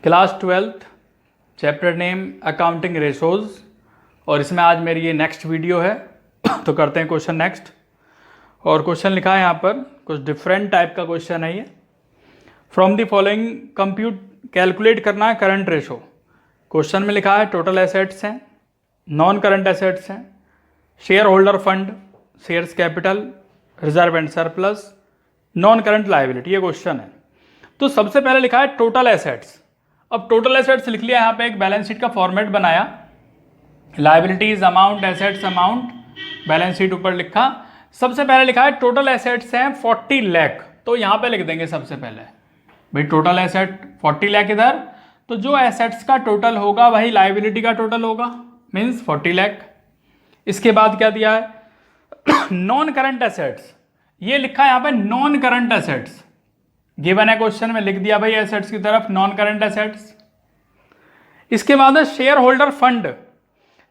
Class 12th chapter name accounting ratios, और इसमें आज मेरी ये नेक्स्ट वीडियो है। तो करते हैं क्वेश्चन नेक्स्ट। और क्वेश्चन लिखा है यहाँ पर, कुछ डिफरेंट टाइप का क्वेश्चन है ये। From the following compute calculate करना है करंट रेशो। क्वेश्चन में लिखा है टोटल एसेट्स हैं, नॉन करंट एसेट्स हैं, share holder fund, shares capital, reserve and surplus, non current liability, ये क्वेश्चन है। तो सबसे पहले लिखा है टोटल एसेट्स। अब टोटल एसेट्स लिख लिया, यहाँ पे एक बैलेंस शीट का फॉर्मेट बनाया, liabilities amount, assets amount, balance sheet ऊपर लिखा। सबसे पहले लिखा है टोटल एसेट्स हैं 40 लाख, तो यहाँ पे लिख देंगे सबसे पहले भाई टोटल एसेट 40 लाख इधर, तो जो एसेट्स का टोटल होगा वही लायबिलिटी का टोटल होगा, मीन्स 40 लाख। इसके बाद क्या दिया है नॉन करंट एसेट्स, ये लिखा है यहाँ पे नॉन करंट एसेट्स, गिवन है क्वेश्चन में, लिख दिया भाई एसेट्स की तरफ नॉन करंट एसेट्स। इसके बाद है share holder fund,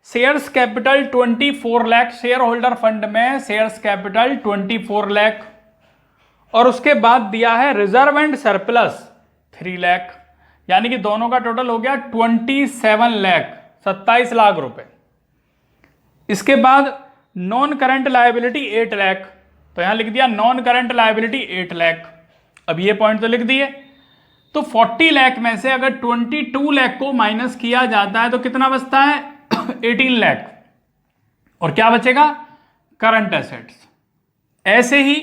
shares capital 24 lakh, share holder fund में शेयर्स कैपिटल 24 लाख। और उसके बाद दिया है रिजर्व एंड सरप्लस 3 लाख, यानी कि दोनों का टोटल हो गया 27 लाख, 27 लाख रुपए। इसके बाद नॉन करंट लायबिलिटी 8 लाख, तो यहां लिख दिया नॉन करंट लायबिलिटी 8 लाख। अब ये पॉइंट तो लिख दिए। तो 40 लाख में से अगर 22 लाख को माइनस किया जाता है तो कितना बचता है 18 लाख, और क्या बचेगा करंट एसेट्स। ऐसे ही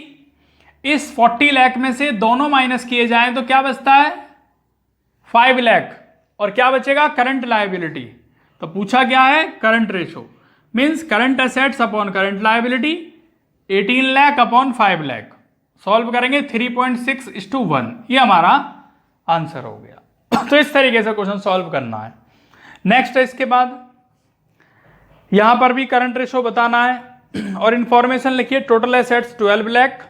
इस 40 लाख में से दोनों माइनस किए जाएं तो क्या बचता है 5 लाख, और क्या बचेगा करंट लायबिलिटी। तो पूछा क्या है current ratio, means current assets upon current liability, 18 lakh upon 5 lakh. Solve करेंगे 3.6:1, ये हमारा आंसर हो गया। तो इस तरीके से क्वेश्चन सॉल्व करना है। नेक्स्ट है, इसके बाद यहां पर भी करंट रेशो बताना है, और इंफॉर्मेशन लिखिए total assets 12 lakh,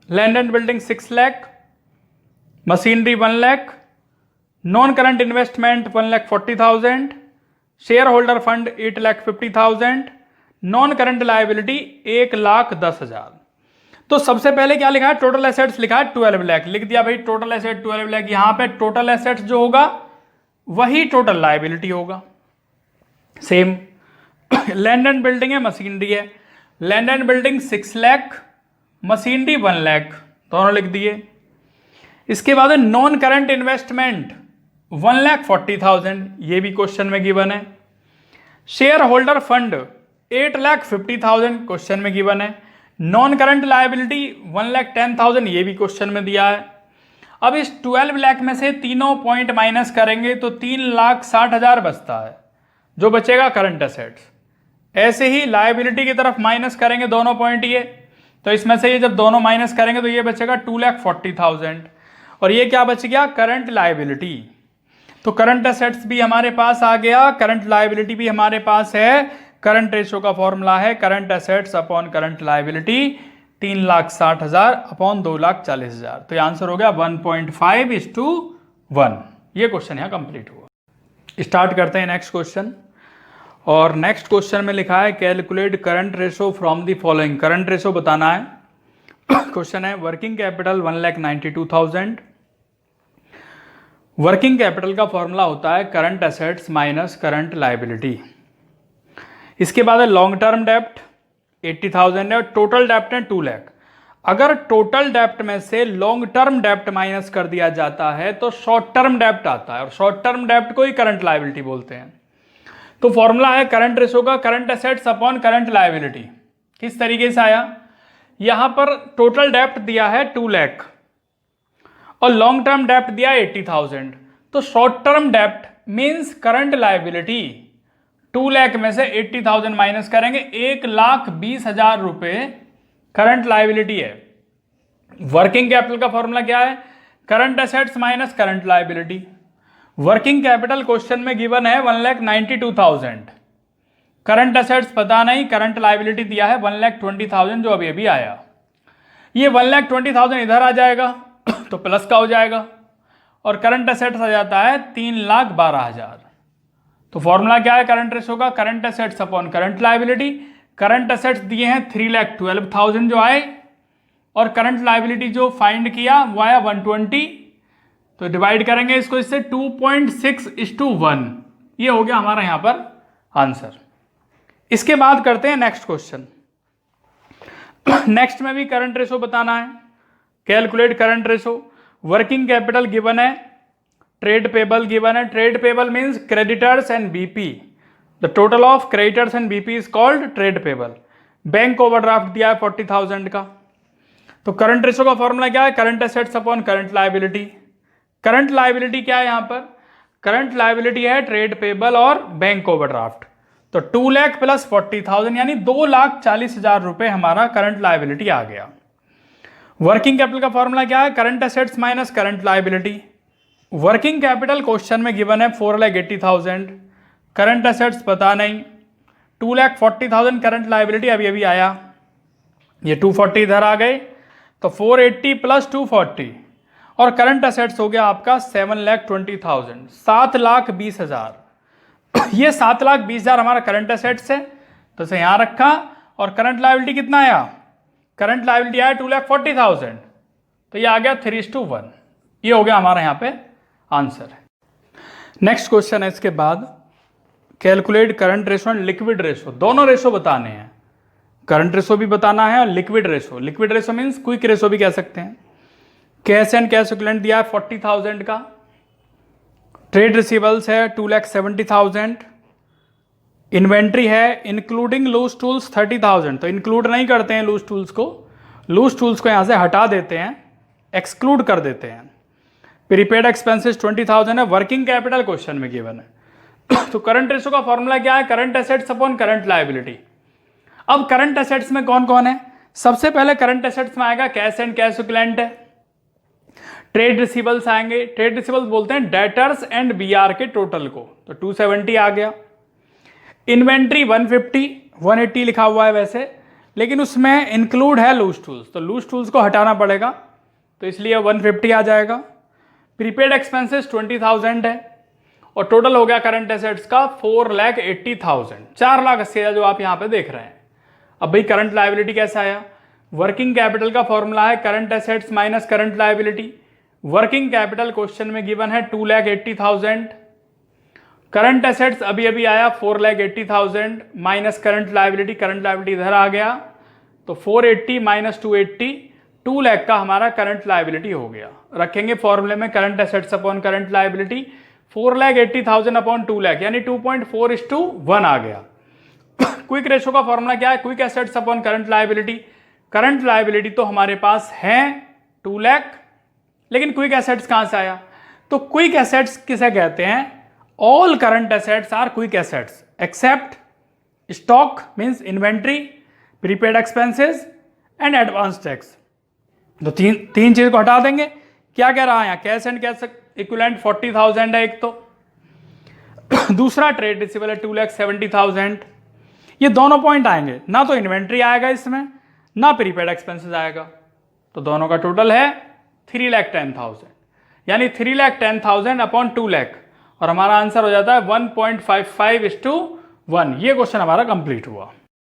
land and building 6 lakh, machinery 1 lakh, non current investment 1,40,000, share holder fund 8,50,000, non current liability 1,10,000। तो सबसे पहले क्या लिखा है टोटल एसेट्स लिखा है 12 लाख, लिख दिया भाई टोटल एसेट 12 लाख। यहां पे टोटल एसेट्स जो होगा वही टोटल लायबिलिटी होगा, सेम। लैंड एंड बिल्डिंग है, मशीनरी है, land and building 6 lakh, machinery 1 lakh, दोनों लिख दिए। इसके बाद नॉन करंट इन्वेस्टमेंट 1,40,000, ये भी क्वेश्चन में गिवन है। शेयर होल्डर फंड 8,50,000 क्वेश्चन में गिवन है। नॉन करंट लायबिलिटी 1,10,000, ये भी क्वेश्चन में दिया है। अब इस 12 लाख में से तीनों पॉइंट माइनस करेंगे तो 3,60,000 बचता है, जो बचेगा करंट एसेट्स। ऐसे ही लायबिलिटी की तरफ माइनस करेंगे दोनों पॉइंट ये, तो इसमें से ये जब दोनों माइनस करेंगे तो ये बचेगा 2,40,000, और ये क्या बच गया करंट लायबिलिटी। तो करंट एसेट्स भी हमारे पास आ गया, करंट लायबिलिटी भी हमारे पास है। करंट रेशो का फॉर्मूला है current assets upon current liability 3,60,000 upon 2,40,000। तो ये आंसर हो गया 1.5:1। ये क्वेश्चन यहाँ कंप्लीट हुआ। स्टार्ट करते हैं नेक्स्ट क्वेश्चन। और नेक्स्ट क्वेश्चन में लिखा है calculate current ratio from the following. Current ratio बताना है। क्वेश्चन है वर्किंग कैपिटल 1,92,000। वर्किंग कैपिटल का फॉर्मूला होता है current assets minus current liability. इसके बाद है लॉन्ग टर्म डेप्ट 80,000 है, और टोटल डेप्ट है 2 लाख। अगर टोटल डेप्ट में से लॉन्ग टर्म डेप्ट माइनस कर दिया जाता है तो शॉर्ट टर्म डेप्ट आता है, और शॉर्ट टर्म डेप्ट को ही करंट लायबिलिटी बोलते हैं। तो फॉर्मूला है करंट रेशो का current assets upon current liability. किस तरीके से आया, यहां पर टोटल डेप्ट दिया है 2 लाख और लॉन्ग टर्म डेप्ट दिया 80,000, तो शॉर्ट टर्म डेप्ट मीन्स करंट लायबिलिटी 2 लाख में से 80,000 माइनस करेंगे, 1,20,000 रुपए करंट लायबिलिटी है। वर्किंग कैपिटल का फॉर्मूला क्या है current assets minus current liability. Working capital question में गिवन है 1,92,000, करंट एसेट्स पता नहीं, करंट लायबिलिटी दिया है 1,20,000 जो अभी अभी आया। ये 1,20,000 इधर आ जाएगा तो प्लस का हो जाएगा, और करंट एसेट्स आ जाता है 3,12,000। तो फॉर्मूला क्या है करंट रेशो का current assets upon current liability. Current assets दिए हैं 3,12,000 जो आए, और करंट लायबिलिटी जो फाइंड किया वो आया 120, तो डिवाइड करेंगे इसको इससे 2.6:1, ये हो गया हमारा यहाँ पर आंसर। इसके बाद करते हैं नेक्स्ट क्वेश्चन। नेक्स्ट में भी करंट रेशो बताना है। Calculate current ratio. Working capital given है, ट्रेड पेबल गिवन है। Trade payable means creditors and BP, the total of creditors and BP is called trade payable. Bank overdraft दिया है 40,000 का। तो करंट रेशो का formula क्या है? Current assets upon current liability. Current liability क्या है यहाँ पर? करंट लायबिलिटी है ट्रेड पेबल और बैंक ओवरड्राफ्ट। तो 2 लाख प्लस 40,000 यानी 2,40,000 रुपए हमारा करंट लायबिलिटी आ गया। वर्किंग कैपिटल का फॉर्मूला क्या है? Current assets minus current liability. Working capital question में गिवन है 4,80,000, करंट एसेट्स पता नहीं, 2,40,000 करंट लायबिलिटी अभी अभी आया, ये 240 इधर आ गए, तो 480 प्लस 240 और करंट एसेट्स हो गया आपका 7,20,000, 7,20,000। ये 7,20,000 हमारा करंट एसेट्स है, तो इसे यहाँ रखा। और करंट लायबिलिटी कितना आया? करंट लायबिलिटी आया 2,40,000, तो ये आ गया 3:1। ये हो गया हमारा यहाँ पे आंसर। नेक्स्ट क्वेश्चन है इसके बाद, calculate current ratio and liquid ratio. दोनों रेशो बताने हैं, करंट रेशो भी बताना है और liquid ratio. Liquid ratio means quick ratio भी कह सकते हैं। कैश एंड कैश इक्विवेलेंट दिया है 40,000 का। ट्रेड रिसीवल्स है 2,70,000। इन्वेंट्री है इंक्लूडिंग लूज टूल्स 30,000, तो इंक्लूड नहीं करते हैं लूज टूल्स को, लूज टूल्स को यहाँ से हटा देते हैं, एक्सक्लूड कर देते हैं। प्रीपेड एक्सपेंसेस 20,000 है। वर्किंग कैपिटल क्वेश्चन में गिवन है। तो करंट रेशो का फॉर्मूला क्या है? Current assets upon current liability. अब करंट एसेट्स में कौन कौन है? सबसे पहले करंट एसेट्स में आएगा कैश एंड कैश इक्विवेलेंट है। ट्रेड रिसीवल्स आएंगे, ट्रेड रिसीवल्स बोलते हैं डेटर्स एंड बीआर के टोटल को, तो 270 आ गया। इन्वेंट्री 150, 180 लिखा हुआ है वैसे, लेकिन उसमें इंक्लूड है लूज टूल्स, तो लूज टूल्स को हटाना पड़ेगा, तो इसलिए 150 आ जाएगा। प्रीपेड एक्सपेंसेस 20,000 है और टोटल हो गया करंट एसेट्स का 4,80,000, 4,80,000 जो आप यहाँ पे देख रहे हैं। अब भाई करंट लायबिलिटी कैसा आया? वर्किंग कैपिटल का फॉर्मूला है current assets minus current liability. Working capital question में गिवन है 2,80,000। करंट एसेट्स अभी अभी आया 4,80,000 minus current liability, current liability इधर आ गया, तो 480 माइनस 280, 2 लाख का हमारा करंट लायबिलिटी हो गया। रखेंगे फॉर्मूले में current assets upon current liability, 4,80,000 upon 2 lakh यानी 2.4:1 आ गया। क्विक रेशो का फॉर्मूला क्या है? Quick assets upon current liability. Current liability तो हमारे पास है 2 लाख, लेकिन क्विक एसेट्स कहां से आया? तो क्विक एसेट्स किसे कहते हैं? All current assets are quick assets except stock means inventory, prepaid expenses and advance tax. तो तीन चीज को हटा देंगे। क्या कह रहा है यहाँ? कैश एंड कैश इक्विवेलेंट 40,000 है एक, तो दूसरा ट्रेड रिसीवेबल है 2,70,000। ये दोनों पॉइंट आएंगे, ना तो इन्वेंट्री आएगा इसमें, ना प्रीपेड एक्सपेंसेस आएगा, तो दोनों का टोटल है 3,10,000 यानी 3,10,000 अपॉन 2 लाख, और हमारा आंसर हो जाता है 1.55:1। ये क्वेश्चन हमारा कंप्लीट हुआ।